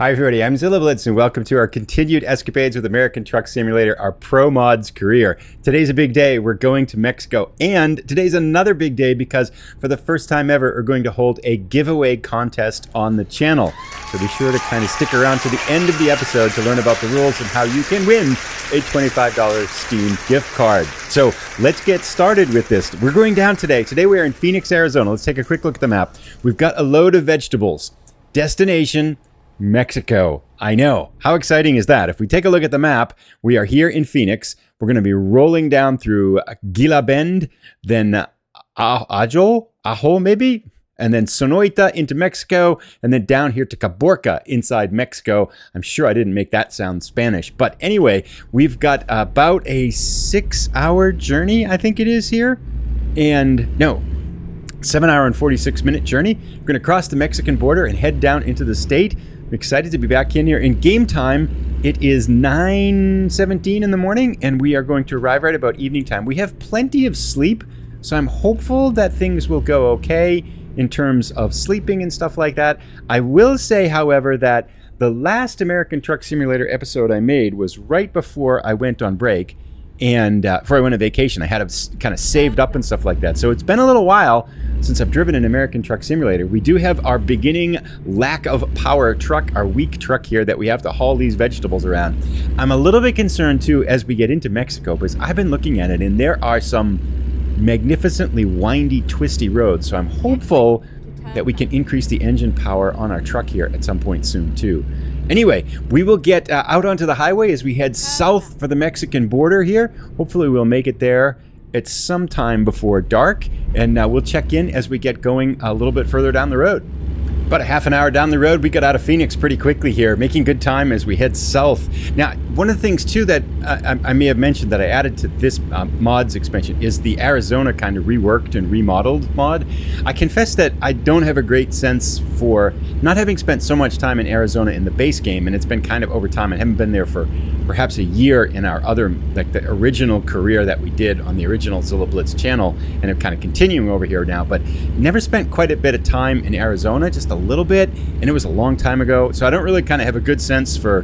Hi everybody, I'm Zilla Blitz and welcome to our continued escapades with American Truck Simulator, our ProMods career. Today's a big day, we're going to Mexico, and today's another big day because for the first time ever, we're going to hold a giveaway contest on the channel. So be sure to kind of stick around to the end of the episode to learn about the rules and how you can win a $25 Steam gift card. So let's get started with this. We're going down today. Today we are in Phoenix, Arizona. Let's take a quick look at the map. We've got a load of vegetables. Destination, Mexico. I know. How exciting is that? If we take a look at the map, we are here in Phoenix. We're going to be rolling down through Gila Bend, then Ajo maybe, and then Sonoita into Mexico, and then down here to Caborca inside Mexico. I'm sure I didn't make that sound Spanish. But anyway, we've got about a 6-hour journey, I think it is here. And no, 7-hour and 46-minute journey. We're going to cross the Mexican border and head down into the state. I'm excited to be back in here. In game time, it is 9:17 in the morning, and we are going to arrive right about evening time. We have plenty of sleep, so I'm hopeful that things will go okay in terms of sleeping and stuff like that. I will say, however, that the last American Truck Simulator episode I made was right before I went on break, and before I went on vacation. I had it kind of saved up and stuff like that. So it's been a little while since I've driven an American Truck Simulator. We do have our beginning lack of power truck, our weak truck here that we have to haul these vegetables around. I'm a little bit concerned too as we get into Mexico because I've been looking at it and there are some magnificently windy, twisty roads. So I'm hopeful that we can increase the engine power on our truck here at some point soon too. Anyway, we will get out onto the highway as we head south for the Mexican border here. Hopefully we'll make it there at some time before dark, and we'll check in as we get going a little bit further down the road. About a half an hour down the road, we got out of Phoenix pretty quickly here, making good time as we head south. Now, one of the things too that I may have mentioned that I added to this mods expansion is the Arizona kind of reworked and remodeled mod. I confess that I don't have a great sense for not having spent so much time in Arizona in the base game, and it's been kind of over time. I haven't been there for perhaps a year in our other, like the original career that we did on the original Zilla Blitz channel, and I'm kind of continuing over here now, but never spent quite a bit of time in Arizona, just a little bit, and it was a long time ago, so I don't really kind of have a good sense for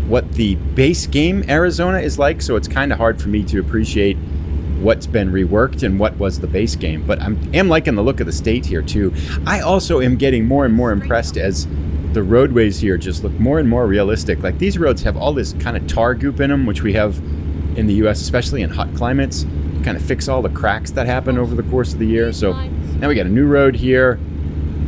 what the base game Arizona is like, so it's kind of hard for me to appreciate what's been reworked and what was the base game. But I am liking the look of the state here too. I also am getting more and more impressed as the roadways here just look more and more realistic. Like these roads have all this kind of tar goop in them, which we have in the US, especially in hot climates, to kind of fix all the cracks that happen over the course of the year. So now we got a new road here.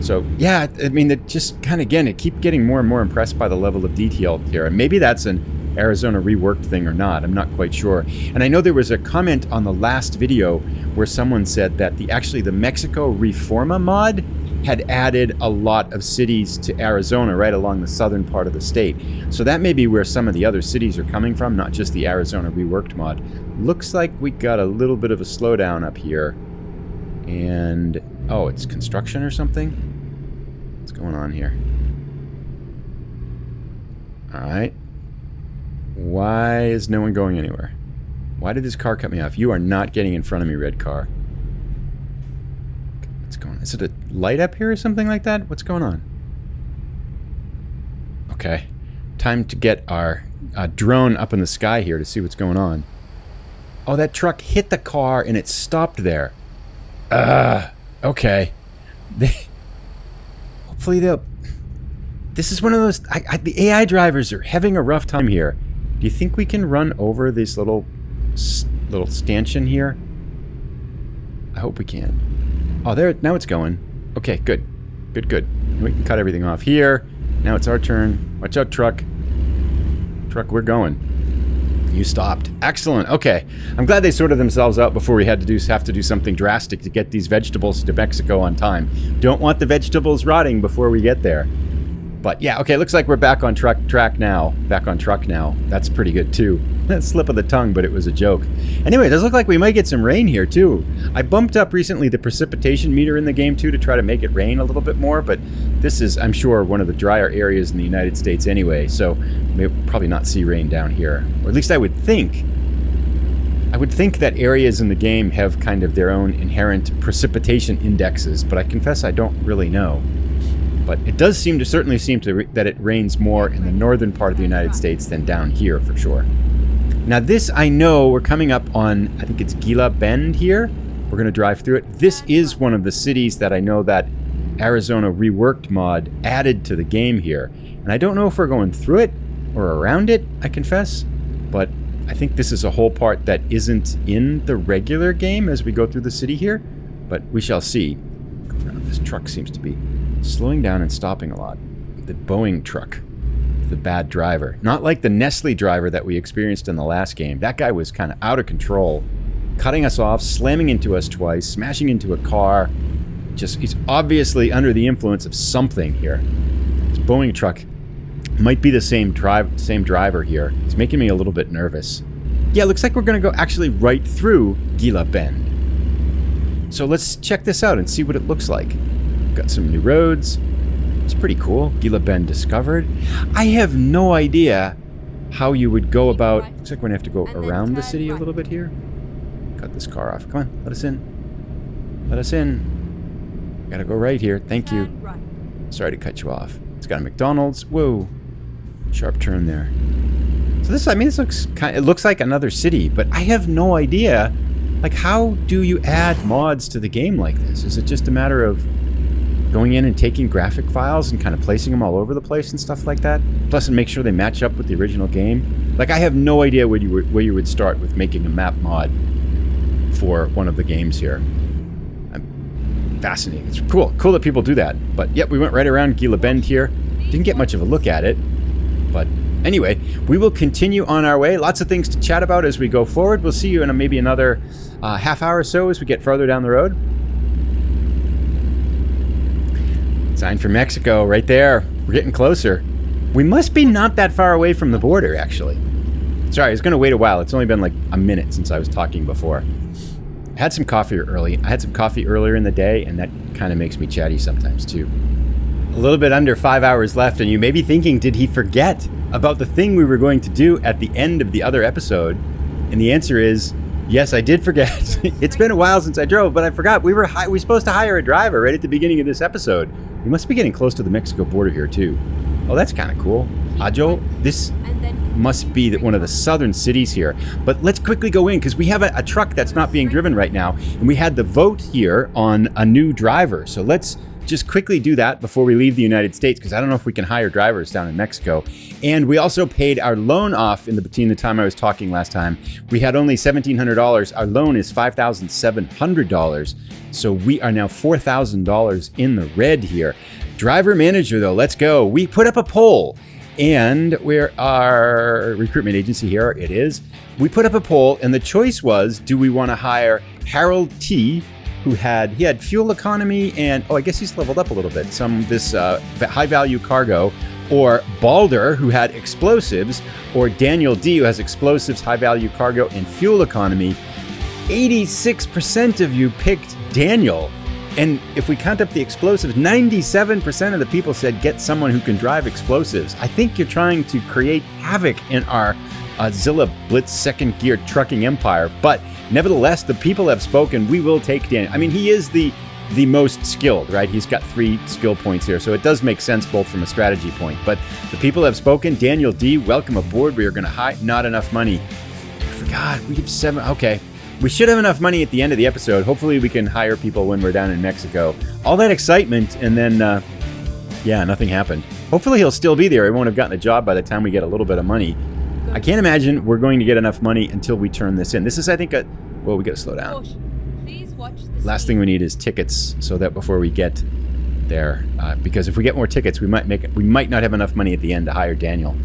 So yeah, I mean, it just kind of, again, I keep getting more and more impressed by the level of detail here. And maybe that's an Arizona reworked thing or not. I'm not quite sure. And I know there was a comment on the last video where someone said that actually the Mexico Reforma mod had added a lot of cities to Arizona right along the southern part of the state. So that may be where some of the other cities are coming from, not just the Arizona reworked mod. Looks like we got a little bit of a slowdown up here. And, oh, it's construction or something? What's going on here? All right. Why is no one going anywhere? Why did this car cut me off? You are not getting in front of me, red car. What's going on? Is it a light up here or something like that? What's going on? Okay. Time to get our drone up in the sky here to see what's going on. Oh, that truck hit the car and it stopped there. Okay. Hopefully they'll... This is one of those... the AI drivers are having a rough time here. Do you think we can run over this little stanchion here? I hope we can. Oh, there... Now it's going. Okay, good. Good. We can cut everything off here. Now it's our turn. Watch out, truck. Truck, we're going. You stopped. Excellent. Okay. I'm glad they sorted themselves out before we have to do something drastic to get these vegetables to Mexico on time. Don't want the vegetables rotting before we get there. But yeah, okay, looks like we're back on track now. Back on truck now. That's pretty good too. Slip of the tongue, but it was a joke. Anyway, it does look like we might get some rain here too. I bumped up recently the precipitation meter in the game too to try to make it rain a little bit more, but this is, I'm sure, one of the drier areas in the United States anyway, so we'll probably not see rain down here. Or at least I would think. I would think that areas in the game have kind of their own inherent precipitation indexes, but I confess I don't really know. But it does certainly seem that it rains more in the northern part of the United States than down here for sure. Now this, I know, we're coming up on, I think it's Gila Bend here. We're going to drive through it. This is one of the cities that I know that Arizona Reworked mod added to the game here. And I don't know if we're going through it or around it, I confess. But I think this is a whole part that isn't in the regular game as we go through the city here. But we shall see. This truck seems to be slowing down and stopping a lot. The Boeing truck. The bad driver. Not like the Nestle driver that we experienced in the last game. That guy was kind of out of control. Cutting us off, slamming into us twice, smashing into a car. He's obviously under the influence of something here. This Boeing truck might be the same driver here. It's making me a little bit nervous. Yeah, it looks like we're going to go actually right through Gila Bend. So let's check this out and see what it looks like. Got some new roads. It's pretty cool. Gila Bend discovered. I have no idea how you would go about... Looks like we're going to have to go around the city a little bit here. Cut this car off. Come on, let us in. Let us in. Gotta go right here. Thank you. Sorry to cut you off. It's got a McDonald's. Whoa. Sharp turn there. So this, I mean, it looks like another city, but I have no idea. Like, how do you add mods to the game like this? Is it just a matter of going in and taking graphic files and kind of placing them all over the place and stuff like that? Plus, and make sure they match up with the original game. Like, I have no idea where you would start with making a map mod for one of the games here. I'm fascinated. It's cool that people do that. But yep, we went right around Gila Bend here. Didn't get much of a look at it. But anyway, we will continue on our way. Lots of things to chat about as we go forward. We'll see you in maybe another half hour or so as we get further down the road. Sign for Mexico right there. We're getting closer. We must be not that far away from the border, actually. Sorry, I was going to wait a while. It's only been like a minute since I was talking before. I had some coffee earlier in the day, and that kind of makes me chatty sometimes, too. A little bit under 5 hours left, and you may be thinking, did he forget about the thing we were going to do at the end of the other episode? And the answer is, yes, I did forget. It's been a while since I drove, but I forgot. We were supposed to hire a driver right at the beginning of this episode. We must be getting close to the Mexico border here, too. Oh, that's kind of cool. Ajo, this must be one of the southern cities here. But let's quickly go in, because we have a truck that's not being driven right now, and we had the vote here on a new driver. So let's just quickly do that before we leave the United States, because I don't know if we can hire drivers down in Mexico. And we also paid our loan off between the time I was talking last time. We had only $1,700. Our loan is $5,700. So we are now $4,000 in the red here. Driver manager, though, let's go. We put up a poll, and we're our recruitment agency here. It is. We put up a poll, and the choice was, do we want to hire Harold T., who had fuel economy and, I guess he's leveled up a little bit, this high value cargo, or Balder, who had explosives, or Daniel D., who has explosives, high value cargo, and fuel economy. 86% of you picked Daniel. And if we count up the explosives, 97% of the people said get someone who can drive explosives. I think you're trying to create havoc in our Zilla Blitz second gear trucking empire, but nevertheless, the people have spoken. We will take Daniel. I mean, he is the most skilled, right? He's got 3 skill points here, so it does make sense both from a strategy point. But the people have spoken. Daniel D., welcome aboard. We are going to hire. Not enough money. I forgot. We have 7. Okay. We should have enough money at the end of the episode. Hopefully we can hire people when we're down in Mexico. All that excitement, and then, nothing happened. Hopefully he'll still be there. He won't have gotten a job by the time we get a little bit of money. I can't imagine we're going to get enough money until we turn this in. This is, I think, well, we got to slow down. Please watch the Last thing we need is tickets, so that before we get there, because if we get more tickets, we might not have enough money at the end to hire Daniel.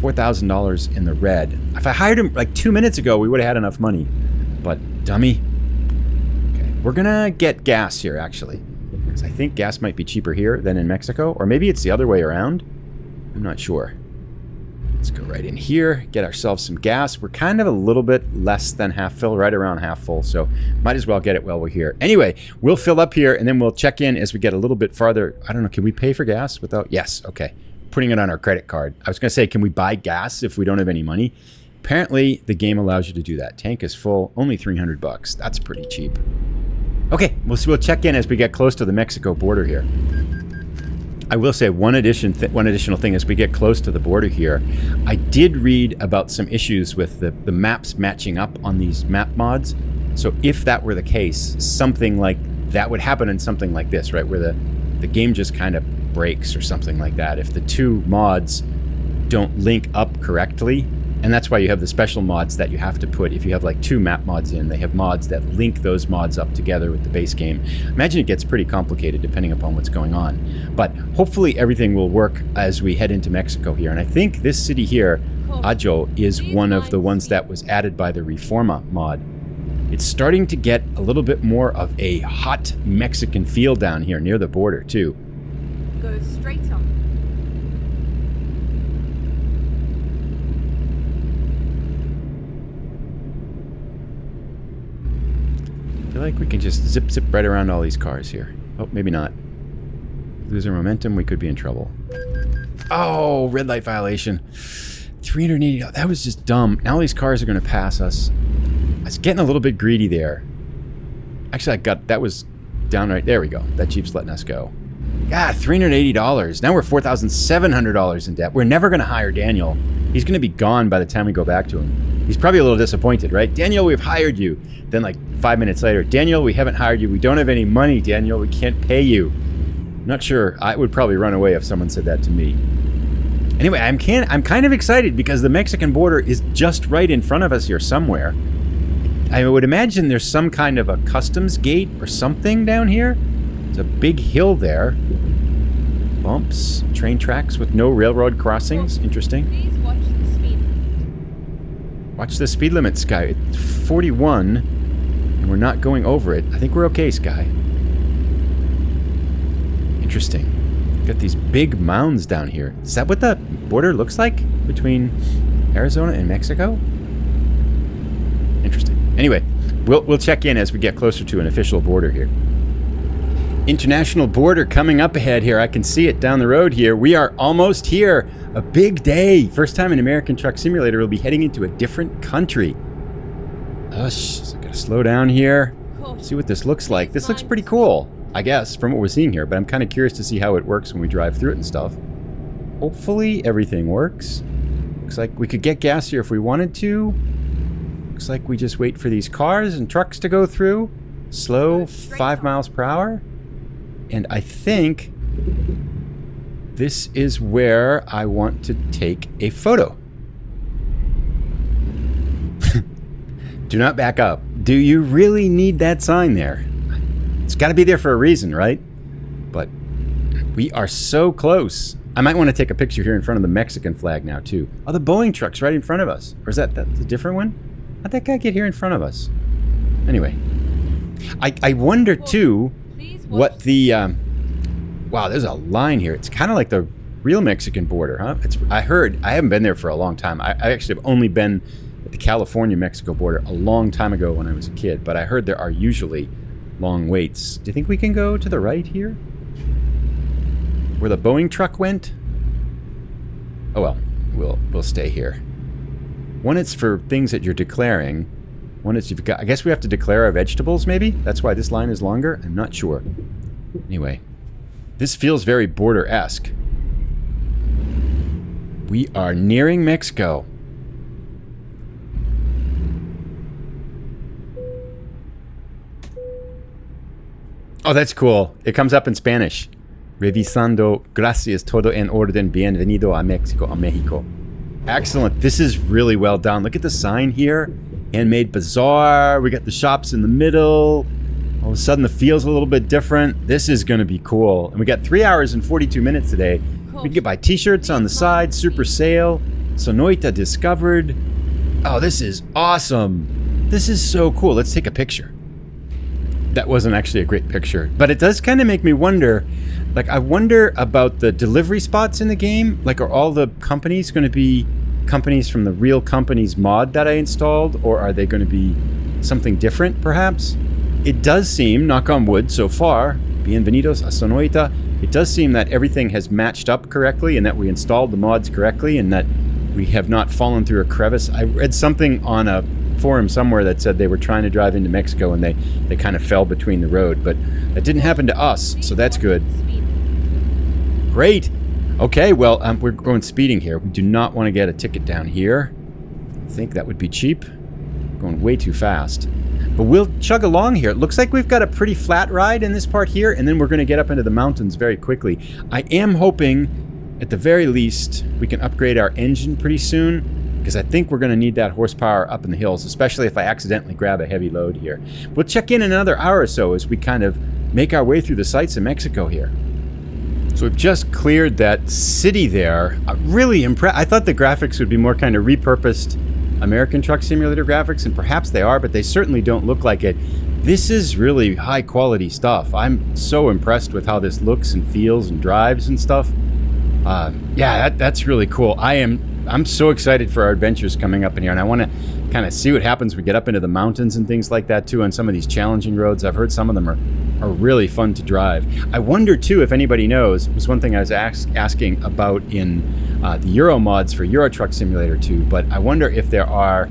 $4,000 in the red. If I hired him like 2 minutes ago, we would have had enough money. But dummy. Okay, we're gonna get gas here actually, because I think gas might be cheaper here than in Mexico, or maybe it's the other way around. I'm not sure. Let's go right in here, get ourselves some gas. We're kind of a little bit less than half full, right around half full, so might as well get it while we're here. Anyway, we'll fill up here and then we'll check in as we get a little bit farther. I don't know, can we pay for gas without? Yes, okay. Putting it on our credit card. I was gonna say, can we buy gas if we don't have any money? Apparently, the game allows you to do that. Tank is full, only $300. That's pretty cheap. Okay, we'll check in as we get close to the Mexico border here. I will say one additional thing as we get close to the border here. I did read about some issues with the maps matching up on these map mods. So if that were the case, something like that would happen in something like this, right? Where the game just kind of breaks or something like that. If the two mods don't link up correctly, and that's why you have the special mods that you have to put. If you have like two map mods in, they have mods that link those mods up together with the base game. Imagine it gets pretty complicated depending upon what's going on. But hopefully everything will work as we head into Mexico here. And I think this city here, Ajo, is one of the ones that was added by the Reforma mod. It's starting to get a little bit more of a hot Mexican feel down here near the border too. Go straight on. I feel like we can just zip right around all these cars here. Oh, maybe not. Lose our momentum, we could be in trouble. Oh, red light violation. 380, that was just dumb. Now these cars are going to pass us. I was getting a little bit greedy there. Actually, that was down right, there we go. That Jeep's letting us go. God, $380. Now we're $4,700 in debt. We're never going to hire Daniel. He's going to be gone by the time we go back to him. He's probably a little disappointed, right? Daniel, we've hired you. Then like 5 minutes later, Daniel, we haven't hired you. We don't have any money, Daniel. We can't pay you. Not sure. I would probably run away if someone said that to me. Anyway, I'm kind of excited because the Mexican border is just right in front of us here somewhere. I would imagine there's some kind of a customs gate or something down here. There's a big hill there. Bumps, train tracks with no railroad crossings. Interesting. Please watch the speed limit. Watch the speed limit, Sky. It's 41, and we're not going over it. I think we're okay, Sky. Interesting. Got these big mounds down here. Is that what the border looks like between Arizona and Mexico? Interesting. Anyway, we'll check in as we get closer to an official border here. International border coming up ahead here. I can see it down the road here. We are almost here. A big day. First time in American Truck Simulator, we'll be heading into a different country. So I gotta slow down here. See what this looks like. This looks pretty cool, I guess, from what we're seeing here, but I'm kind of curious to see how it works when we drive through it and stuff. Hopefully everything works. Looks like we could get gas here if we wanted to. Looks like we just wait for these cars and trucks to go through. Slow, 5 miles per hour. And I think this is where I want to take a photo. Do not back up. Do you really need that sign there? It's got to be there for a reason, right? But we are so close. I might want to take a picture here in front of the Mexican flag now, too. Oh, the Boeing truck's right in front of us. Or is that's a different one? How'd that guy get here in front of us? Anyway. I wonder, too, what the... wow, there's a line here. It's kind of like the real Mexican border, huh? I haven't been there for a long time. I actually have only been at the California-Mexico border a long time ago when I was a kid, but I heard there are usually long waits. Do you think we can go to the right here? Where the Boeing truck went? Oh well, we'll stay here. One, it's for things that you're declaring. One is you've got... I guess we have to declare our vegetables, maybe? That's why this line is longer? I'm not sure. Anyway, this feels very border-esque. We are nearing Mexico. Oh, that's cool. It comes up in Spanish. Revisando, gracias, todo en orden, bienvenido a Mexico. Excellent. This is really well done. Look at the sign here. Handmade bazaar. We got the shops in the middle. All of a sudden, the feel's a little bit different. This is going to be cool. And we got 3 hours and 42 minutes today. We can get buy t-shirts on the side. Super sale. Sonoita discovered. Oh, this is awesome. This is so cool. Let's take a picture. That wasn't actually a great picture, but it does kind of make me wonder, like, I wonder about the delivery spots in the game. Like, are all the companies going to be companies from the real company's mod that I installed, or are they going to be something different, perhaps? It does seem, knock on wood so far, bienvenidos a Sonoita, it does seem that everything has matched up correctly and that we installed the mods correctly and that we have not fallen through a crevice. I read something on a forum somewhere that said they were trying to drive into Mexico and they kind of fell between the road, but that didn't happen to us, so that's good. Great. Okay, well, we're going speeding here. We do not want to get a ticket down here. I think that would be cheap. Going way too fast. But we'll chug along here. It looks like we've got a pretty flat ride in this part here, and then we're going to get up into the mountains very quickly. I am hoping, at the very least, we can upgrade our engine pretty soon, because I think we're going to need that horsepower up in the hills, especially if I accidentally grab a heavy load here. We'll check in another hour or so as we kind of make our way through the sights of Mexico here. So we've just cleared that city there. Really impressed. I thought the graphics would be more kind of repurposed American Truck Simulator graphics, and perhaps they are, but they certainly don't look like it. This is really high quality stuff. I'm so impressed with how this looks and feels and drives and stuff. Yeah, that's really cool. I'm so excited for our adventures coming up in here, and I want to kind of see what happens when we get up into the mountains and things like that too on some of these challenging roads. I've heard some of them are really fun to drive. I wonder too if anybody knows, it was one thing I was asking about in the Euro mods for Euro Truck Simulator 2, but I wonder if there are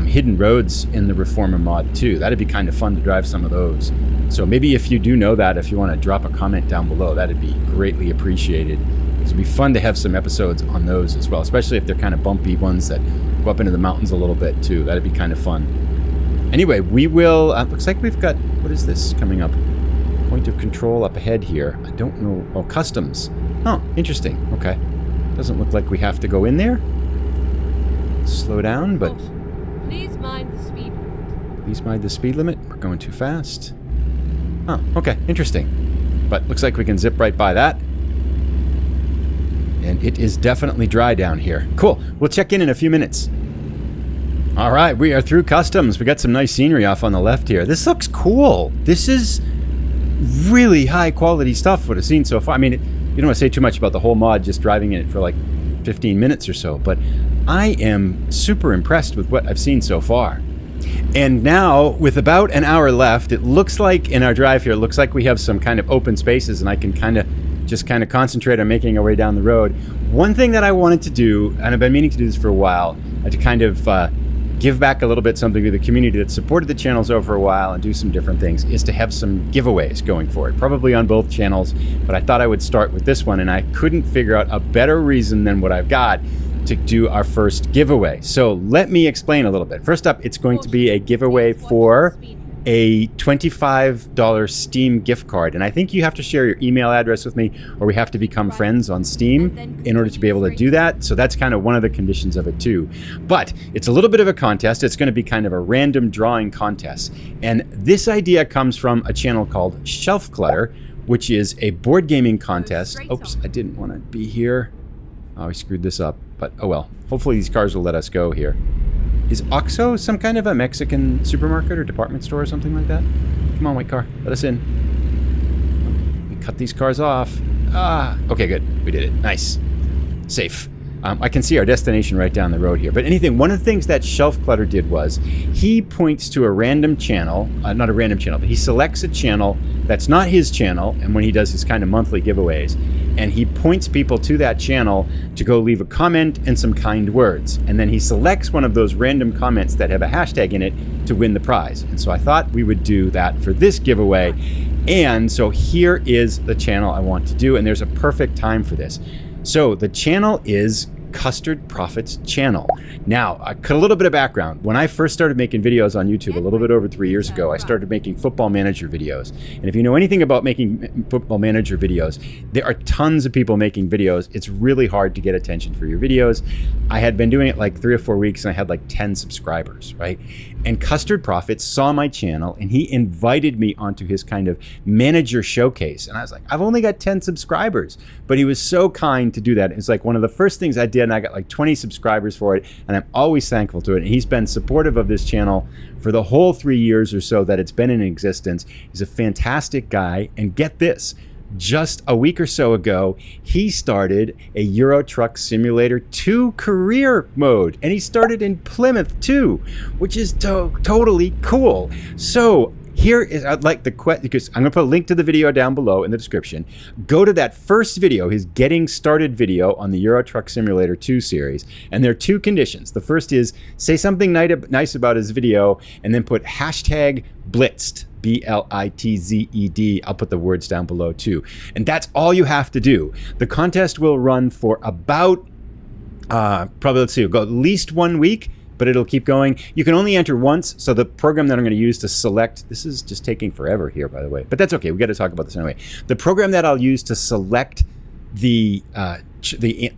hidden roads in the Reforma mod too. That'd be kind of fun to drive some of those. So maybe if you do know that, if you want to drop a comment down below, that'd be greatly appreciated. It'd be fun to have some episodes on those as well, especially if they're kind of bumpy ones that go up into the mountains a little bit too. That'd be kind of fun. Anyway, we will, looks like we've got, what is this coming up? Point of control up ahead here. I don't know. Oh, customs. Oh, interesting. Okay. Doesn't look like we have to go in there. Slow down, but... Please mind the speed limit. Please mind the speed limit. We're going too fast. Oh, okay. Interesting. But looks like we can zip right by that. And it is definitely dry down here. Cool. We'll check in a few minutes. All right, we are through customs. We got some nice scenery off on the left here. This looks cool. This is really high quality stuff what I've seen so far. I mean, you don't want to say too much about the whole mod, just driving in it for like 15 minutes or so, but I am super impressed with what I've seen so far. And now, with about an hour left, it looks like in our drive here, it looks like we have some kind of open spaces, and I can kind of concentrate on making our way down the road. One thing that I wanted to do, and I've been meaning to do this for a while, to kind of give back a little bit something to the community that supported the channels over a while and do some different things, is to have some giveaways going forward, probably on both channels, but I thought I would start with this one, and I couldn't figure out a better reason than what I've got to do our first giveaway. So let me explain a little bit. First up, it's going to be a giveaway for a $25 Steam gift card, and I think you have to share your email address with me, or we have to become friends on Steam in order to be able to do that. So that's kind of one of the conditions of it too. But it's a little bit of a contest. It's going to be kind of a random drawing contest, and this idea comes from a channel called Shelf Clutter, which is a board gaming contest. Oops, I didn't want to be here. Oh, we screwed this up, but oh well. Hopefully these cars will let us go here. Is Oxxo some kind of a Mexican supermarket or department store or something like that? Come on, white car. Let us in. We cut these cars off. Ah, okay, good. We did it. Nice. Safe. I can see our destination right down the road here. But anything, one of the things that Shelf Clutter did was he points to a random channel, not a random channel, but he selects a channel that's not his channel, and when he does his kind of monthly giveaways, and he points people to that channel to go leave a comment and some kind words. And then he selects one of those random comments that have a hashtag in it to win the prize. And so I thought we would do that for this giveaway. And so here is the channel I want to do, and there's a perfect time for this. So the channel is Custard Prophet's channel. Now, I cut a little bit of background. When I first started making videos on YouTube a little bit over 3 years ago, I started making Football Manager videos. And if you know anything about making Football Manager videos, there are tons of people making videos. It's really hard to get attention for your videos. I had been doing it like 3 or 4 weeks, and I had like 10 subscribers, right? And Custard Prophet saw my channel, and he invited me onto his kind of manager showcase. And I was like, I've only got 10 subscribers. But he was so kind to do that. It's like one of the first things I did, and I got like 20 subscribers for it, and I'm always thankful to it. And he's been supportive of this channel for the whole 3 years or so that it's been in existence. He's a fantastic guy, and get this, just a week or so ago, he started a Euro Truck Simulator 2 career mode, and he started in Plymouth too, which is totally cool. So Here is, I'd like the question, because I'm going to put a link to the video down below in the description. Go to that first video, his Getting Started video on the Euro Truck Simulator 2 series. And there are two conditions. The first is say something nice about his video and then put hashtag blitzed. BLITZED. I'll put the words down below too. And that's all you have to do. The contest will run for about, probably, let's see, go at least 1 week, but it'll keep going. You can only enter once, so the program that I'm going to use to select, this is just taking forever here, by the way, but that's okay. We got to talk about this anyway. The program that I'll use to select the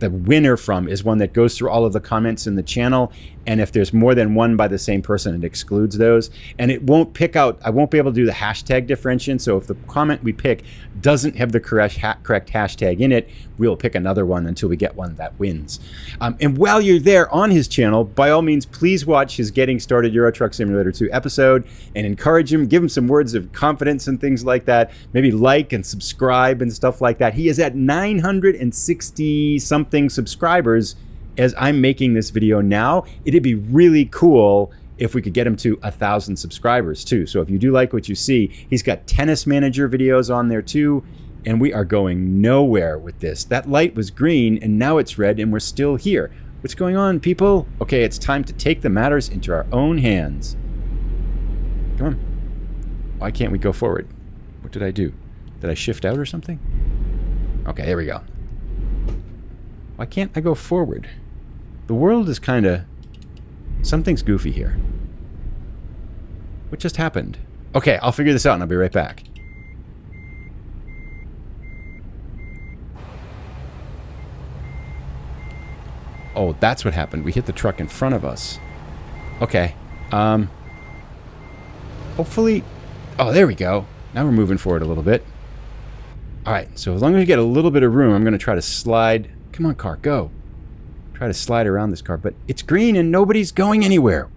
winner from is one that goes through all of the comments in the channel, and if there's more than one by the same person, it excludes those, and it won't pick out, I won't be able to do the hashtag differentiation. So if the comment we pick doesn't have the correct hashtag in it, we'll pick another one until we get one that wins. And while you're there on his channel, by all means, please watch his Getting Started Euro Truck Simulator 2 episode and encourage him, give him some words of confidence and things like that. Maybe like and subscribe and stuff like that. He is at 960 something subscribers as I'm making this video now. It'd be really cool if we could get him to 1,000 subscribers too. So if you do like what you see, he's got tennis manager videos on there too, and we are going nowhere with this. That light was green and now it's red and we're still here. What's going on, people? Okay, it's time to take the matters into our own hands. Come on. Why can't we go forward? What did I do? Did I shift out or something? Okay, there we go. Why can't I go forward? The world is kind of... Something's goofy here. What just happened? Okay, I'll figure this out and I'll be right back. Oh, that's what happened. We hit the truck in front of us. Okay. Hopefully... Oh, there we go. Now we're moving forward a little bit. Alright, so as long as we get a little bit of room, I'm going to try to slide... Come on, car, go. Try to slide around this car, but it's green and nobody's going anywhere.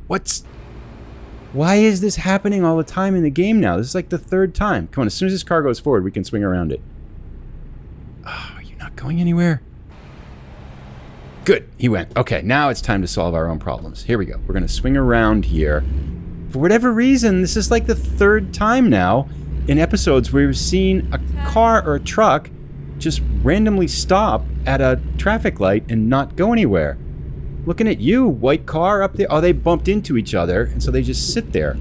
Why is this happening all the time in the game now? This is like the third time. Come on, as soon as this car goes forward, we can swing around it. Oh, are you not going anywhere? Good, he went. Okay, now it's time to solve our own problems. Here we go. We're going to swing around here. For whatever reason, this is like the third time now in episodes where we've seen a car or a truck just randomly stop at a traffic light and not go anywhere. Looking at you, white car up there. Oh, they bumped into each other, and so they just sit there.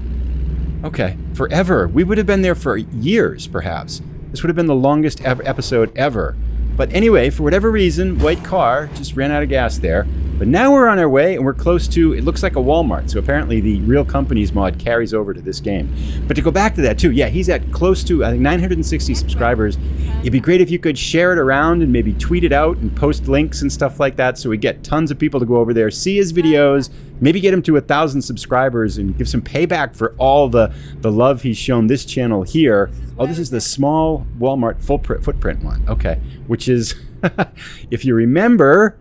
Okay, forever. We would have been there for years, perhaps. This would have been the longest episode ever. But anyway, for whatever reason, white car just ran out of gas there. But now we're on our way, and we're close to, it looks like a Walmart. So apparently the Real Companies mod carries over to this game. But to go back to that too, yeah, he's at close to, I think, 960 subscribers. It'd be great if you could share it around and maybe tweet it out and post links and stuff like that so we get tons of people to go over there, see his videos, maybe get him to 1,000 subscribers and give some payback for all the love he's shown this channel here. Oh, this is the small Walmart footprint one. Okay, which is, if you remember,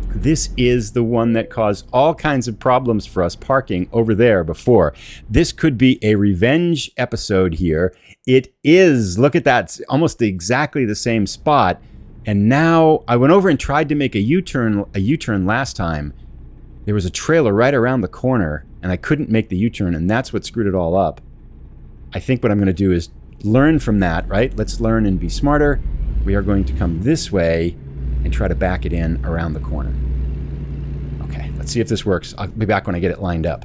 this is the one that caused all kinds of problems for us parking over there before. This could be a revenge episode here. It is. Look at that. It's almost exactly the same spot. And now I went over and tried to make a U-turn last time. There was a trailer right around the corner and I couldn't make the U-turn, and that's what screwed it all up. I think what I'm going to do is learn from that, right? Let's learn and be smarter. We are going to come this way and try to back it in around the corner. Okay, let's see if this works. I'll be back when I get it lined up.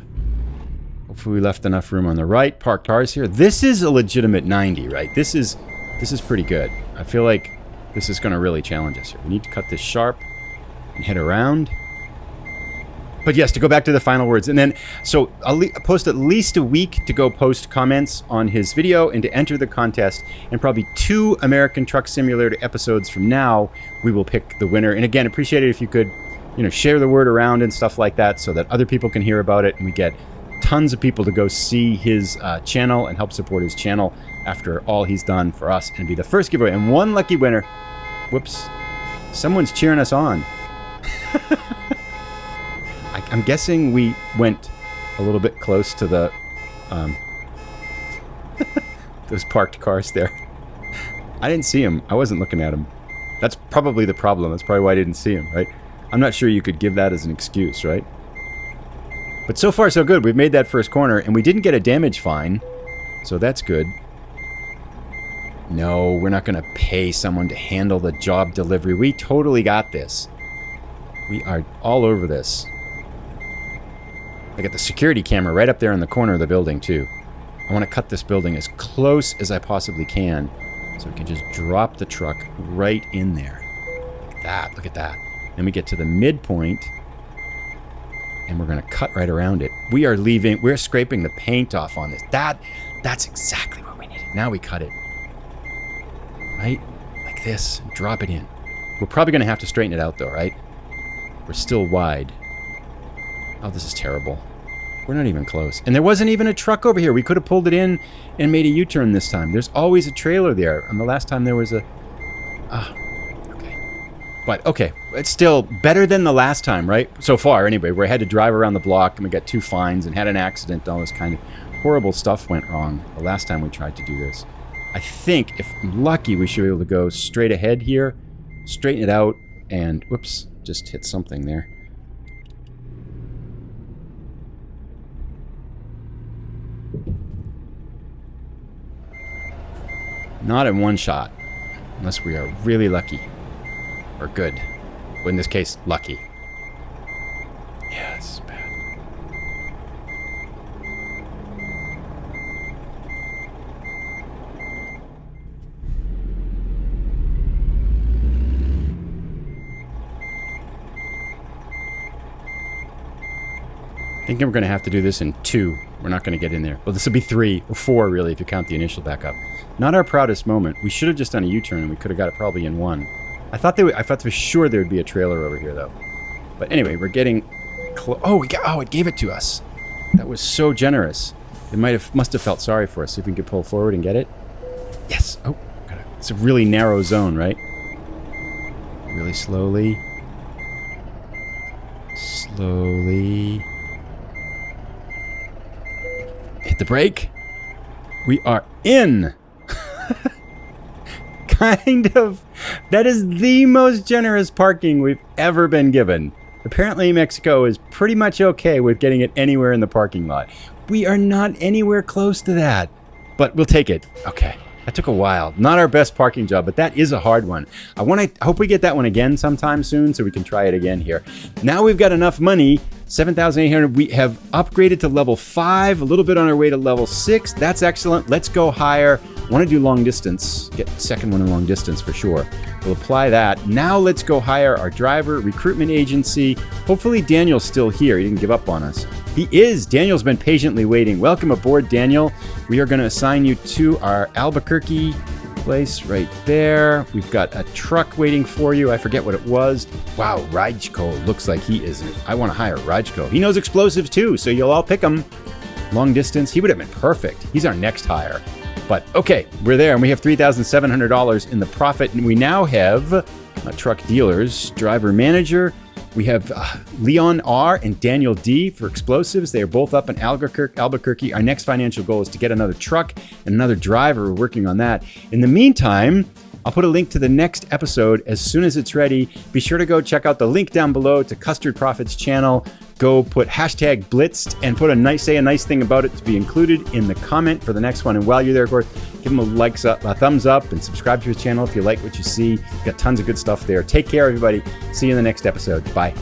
Hopefully we left enough room on the right. Parked cars here. This is a legitimate 90, right? This is pretty good. I feel like this is going to really challenge us here. We need to cut this sharp and head around. But yes, to go back to the final words. And then, so I'll post at least a week to go post comments on his video and to enter the contest. And probably 2 American Truck Simulator episodes from now, we will pick the winner. And again, appreciate it if you could, you know, share the word around and stuff like that so that other people can hear about it. And we get tons of people to go see his channel and help support his channel after all he's done for us and be the first giveaway. And 1 lucky winner. Whoops. Someone's cheering us on. I'm guessing we went a little bit close to the those parked cars there. I didn't see him. I wasn't looking at him. That's probably the problem. That's probably why I didn't see him, right? I'm not sure you could give that as an excuse, right? But so far so good. We've made that first corner and we didn't get a damage fine. So that's good. No, we're not going to pay someone to handle the job delivery. We totally got this. We are all over this. I got the security camera right up there in the corner of the building, too. I want to cut this building as close as I possibly can so we can just drop the truck right in there. Look at that. Look at that. Then we get to the midpoint, and we're going to cut right around it. We are leaving. We're scraping the paint off on this. That's exactly what we needed. Now we cut it. Right? Like this. And drop it in. We're probably going to have to straighten it out, though, right? We're still wide. Oh, this is terrible. We're not even close. And there wasn't even a truck over here. We could have pulled it in and made a U-turn this time. There's always a trailer there. And the last time there was a... okay. But, okay. It's still better than the last time, right? So far, anyway. Where I had to drive around the block and we got 2 fines and had an accident. All this kind of horrible stuff went wrong the last time we tried to do this. I think, if I'm lucky, we should be able to go straight ahead here, straighten it out, and... Whoops. Just hit something there. Not in one shot, unless we are really lucky. Or good. Well, in this case, lucky. Yeah, this is bad. Thinking we're going to have to do this in 2. We're not going to get in there. Well, this will be 3 or 4, really, if you count the initial backup. Not our proudest moment. We should have just done a U-turn, and we could have got it probably in 1. I thought for sure there would be a trailer over here, though. But anyway, we're getting close. Oh, it gave it to us. That was so generous. It must have felt sorry for us. See if we could pull forward and get it. Yes. Oh, it's a really narrow zone, right? Really slowly. Slowly. Hit the brake. We are in. Kind of. That is the most generous parking we've ever been given. Apparently Mexico is pretty much okay with getting it anywhere in the parking lot. We are not anywhere close to that. But we'll take it. Okay. That took a while. Not our best parking job, but that is a hard one. I hope we get that one again sometime soon so we can try it again here. Now we've got enough money. 7,800. We have upgraded to level 5, a little bit on our way to level 6. That's excellent. Let's go higher. Want to do long distance. Get the second one in long distance for sure. We'll apply that. Now let's go hire our driver, recruitment agency. Hopefully Daniel's still here. He didn't give up on us. He is. Daniel's been patiently waiting. Welcome aboard, Daniel. We are going to assign you to our Albuquerque place right there. We've got a truck waiting for you. I forget what it was. Wow, Rajko looks like he is. I want to hire Rajko. He knows explosives too, so you'll all pick him. Long distance, he would have been perfect. He's our next hire. But okay, we're there, and we have $3,700 in the profit, and we now have truck dealers, driver manager. We have Leon R. and Daniel D. for explosives. They are both up in Albuquerque. Our next financial goal is to get another truck and another driver. We're working on that. In the meantime, I'll put a link to the next episode as soon as it's ready. Be sure to go check out the link down below to Custard Prophet's channel. Go put hashtag blitzed and say a nice thing about it to be included in the comment for the next one. And while you're there, of course, give him a thumbs up and subscribe to his channel if you like what you see. Got tons of good stuff there. Take care, everybody. See you in the next episode. Bye.